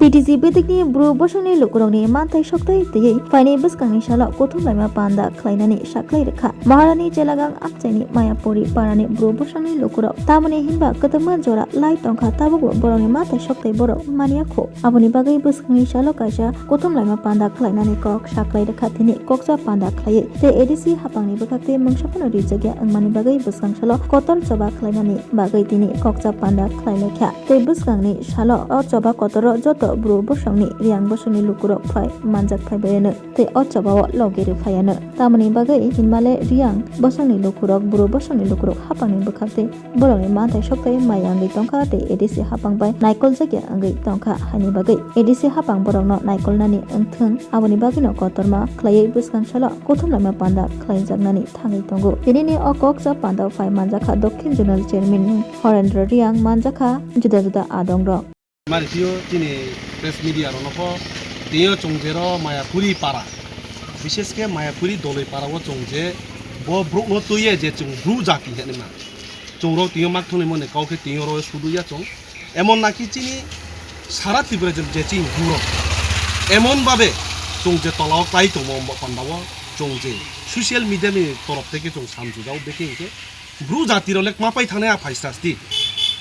PTC betikni bro Bosongni lukurokni mantai soktai tei faini bwskangni salo kothum laima panda khlainani Saklaikha Maharani jelagang apchaini Mayapuri parani bro Bosongni lukurok tamoni hinba ketema jora lai tongkha tabugo boroni mantai soktai borok maniakho aboni bagai bwskangni salo kaisa kothum laima panda khlainani kok Saklaikha tini koksa panda khlai te edisi hapangni bwkhakte mungsapano rijagya angmani bagai bwskang salo kotor choba khlainani bagai tini koksa panda khlailekha te bwskangni salo o choba kotoro joto bro Bosongni riang Bosongni lukurok phai manjak phai bayano te o chobao logeri phayano tamoni bagai hinmale riang Bosongni lukurok bro Bosongni lukurok hapangni bwkhakte boroni mantai soktai mayangi tongkha te edisi hapang bai naikol jagya angai tongkha hani bagai edisi hapang borokno naikol nani angthung aboni bagino kotorma khlai bwskang salo kothum lama panda khlai jagnani thangai tongo tinini o koksa panda phai manjakha dokhin zonal chairman Horendra riang manjakha juda juda adong ro Mario tini press media ronoko tiyo chongjero Mayapuri para বিশেষ করে Mayapuri dole para wo chongje bo Borokrogno tuye je chung Rwya hene ma chongro tiyo mak thone mone kauke tiyo ro sudu ya chong emon naki chini সারা ত্রিপুরা যে চিং গুরো এমন ভাবে চংজে তলাও তাই তো পান্ডাও চংজে social মিডিয়ানি তরফ থেকে চং সামজুজাও দেখে ব্রু জাতির লেক মাপাই থানে ফাইস্তাস্তি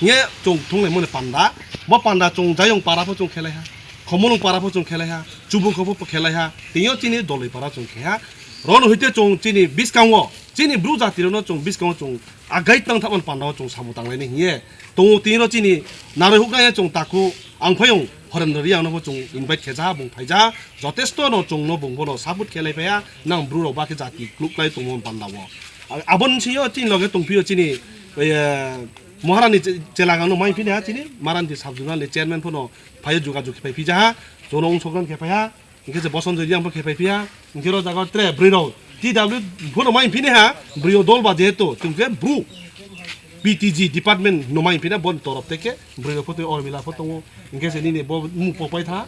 নিয়ে চং থংলে মনে পান্ডা ব পান্ডা চং জায়ং পারাফো চং খেলাইহা খমন পারাফো চং খেলাইহা চুবুখবো খেলাইহা তিও চিনি দলাই পারা চং খেহা রন হইতে চং চিনি বিসকাও চিনি ব্রু জাতিরনো চং বিসকাও চং আগাই তাং থামান পান্ডাও চং সামু তাংলাইনি হিয়ে তো তিনো চিনি নারে হুকায়া চং তাকু आंफायं हरनरि आंनो चों इनभाइट खेजा बुं फाइजा जथेष्ट न चोंनो बुंबोनो साबुत खेलायफाया नां ब्रुरो बाके जाति क्लुकलाय तंगमोन पान्दावो आबन सियो चिन लगे तंफियो चिनि महारानी जेलागानो माइफिने हा चिनि मारान्दी साबजुनाले चेयरमैन फोनो फायो जुगाजुग खेफायफिजा जनों सगन खेफाया इनके जे बसन जरिया आंफो खेफायफिया इनके रो जागा त्रे ब्रिरो टीडब्ल्यू फोनो माइफिने हा ब्रियो दल बाजे तो तुमके ब्रु BTG department nomai pina bon torop teke brilo foto or mila foto ingke se ni bo mu popai tha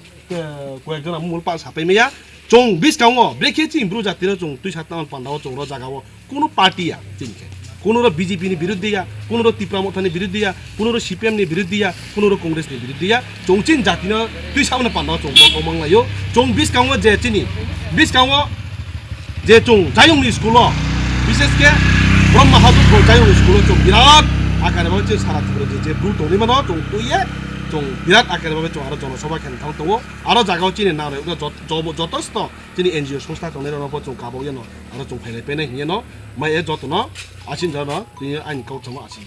ko ekjon mul pa sapai meya chong bis kaungo breke chi bru jatira chong tui satna pandao chong ro jagawo kono party ya tinke kono ro BJP ni biruddhiya kono ro tipra mothani biruddhiya kono ro CPM ni biruddhiya kono ro congress ni biruddhiya chongchin jatina tui sabna pandao chong bo komanglayo chong bis kaungo je chini bis kaungo je chong jayong ni school বিশেষ কে ব্রহ্মা হাজু গজায়ং school চং বিরাট আকারে ভাবে যে সারা ত্রিপুরা যে Bru Toni মানো চং তুইয়ে চং বিরাট আকারে ভাবে চং আরো জনসভা খেন থাং তো আরো জায়গাও চিনি না যথেষ্ট চিনি এনজিও সংস্থা চনের নব চং কাবো যেন আরো চং ফাইলে পেনে হিয়েন মাই এ যতন আসিন জন তুই আইন কাউ চং আসিন